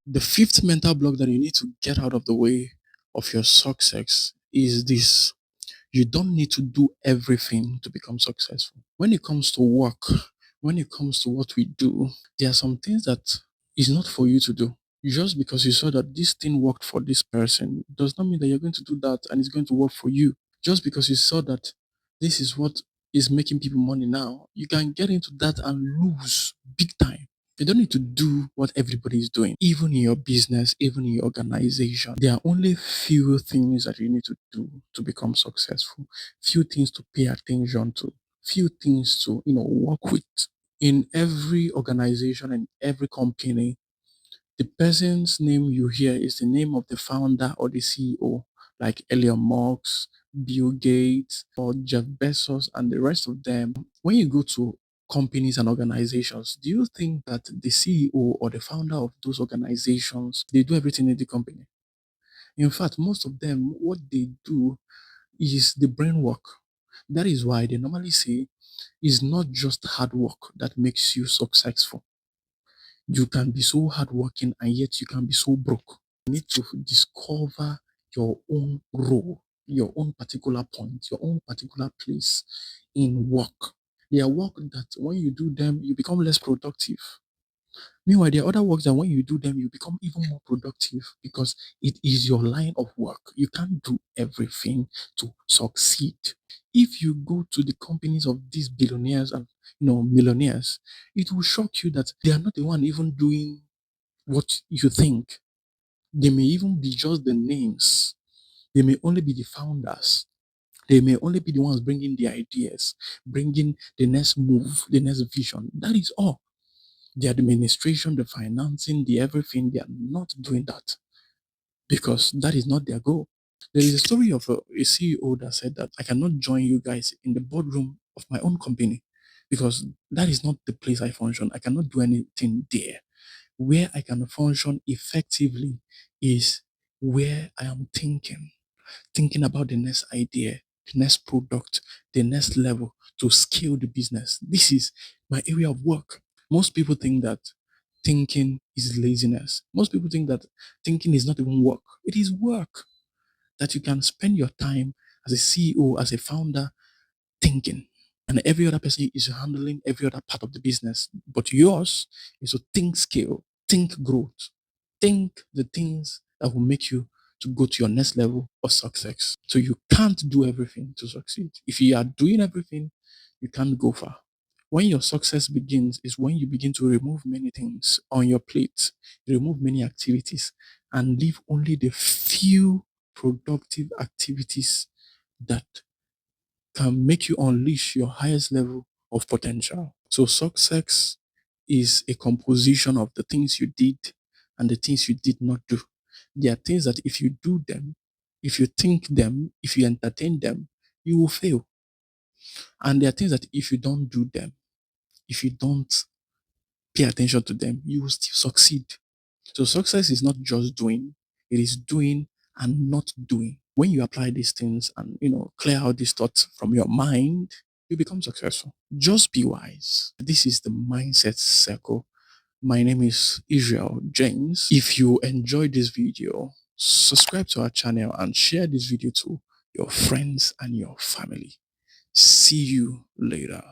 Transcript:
The fifth mental block that you need to get out of the way of your success is this: you don't need to do everything to become successful. When it comes to work, when it comes to what we do, there are some things that is not for you to do. Just because you saw that this thing worked for this person does not mean that you're going to do that and it's going to work for you. Just because you saw that this is what is making people money now, you can get into that and lose big time. You don't need to do what everybody is doing. Even in your business, even in your organization, there are only few things that you need to do to become successful. Few things to pay attention to. Few things to work with. In every organization and every company, the person's name you hear is the name of the founder or the CEO, like Elon Musk, Bill Gates, or Jeff Bezos, and the rest of them. When you go to companies and organizations, do you think that the CEO or the founder of those organizations, they do everything in the company? In fact, most of them, what they do is the brain work. That is why they normally say it's not just hard work that makes you successful. You can be so hardworking and yet you can be so broke. You need to discover your own role, your own particular point, your own particular place in work. There are work that when you do them, you become less productive. Meanwhile, there are other works that when you do them, you become even more productive because it is your line of work. You can't do everything to succeed. If you go to the companies of these billionaires and millionaires, it will shock you that they are not the one even doing what you think. They may even be just the names. They may only be the founders. They may only be the ones bringing the ideas, bringing the next move, the next vision. That is all. The administration, the financing, the everything, they are not doing that because that is not their goal. There is a story of a CEO that said that I cannot join you guys in the boardroom of my own company because that is not the place I function. I cannot do anything there. Where I can function effectively is where I am thinking about the next idea, the next product, the next level to scale the business. This is my area of work. Most people think that thinking is laziness. Most people think that thinking is not even work. It is work that you can spend your time as a CEO, as a founder, thinking. And every other person is handling every other part of the business. But yours is to think scale, think growth, think the things that will make you to go to your next level of success. So you can't do everything to succeed. If you are doing everything, you can't go far. When your success begins is when you begin to remove many things on your plate, remove many activities, and leave only the few productive activities that can make you unleash your highest level of potential. So success is a composition of the things you did and the things you did not do. There are things that if you do them, if you think them, if you entertain them, you will fail. And there are things that if you don't do them, if you don't pay attention to them, you will still succeed. So success is not just doing, it is doing and not doing. When you apply these things and clear out these thoughts from your mind, you become successful. Just be wise. This is the mindset circle. My name is Israel James. If you enjoyed this video, subscribe to our channel and share this video to your friends and your family. See you later.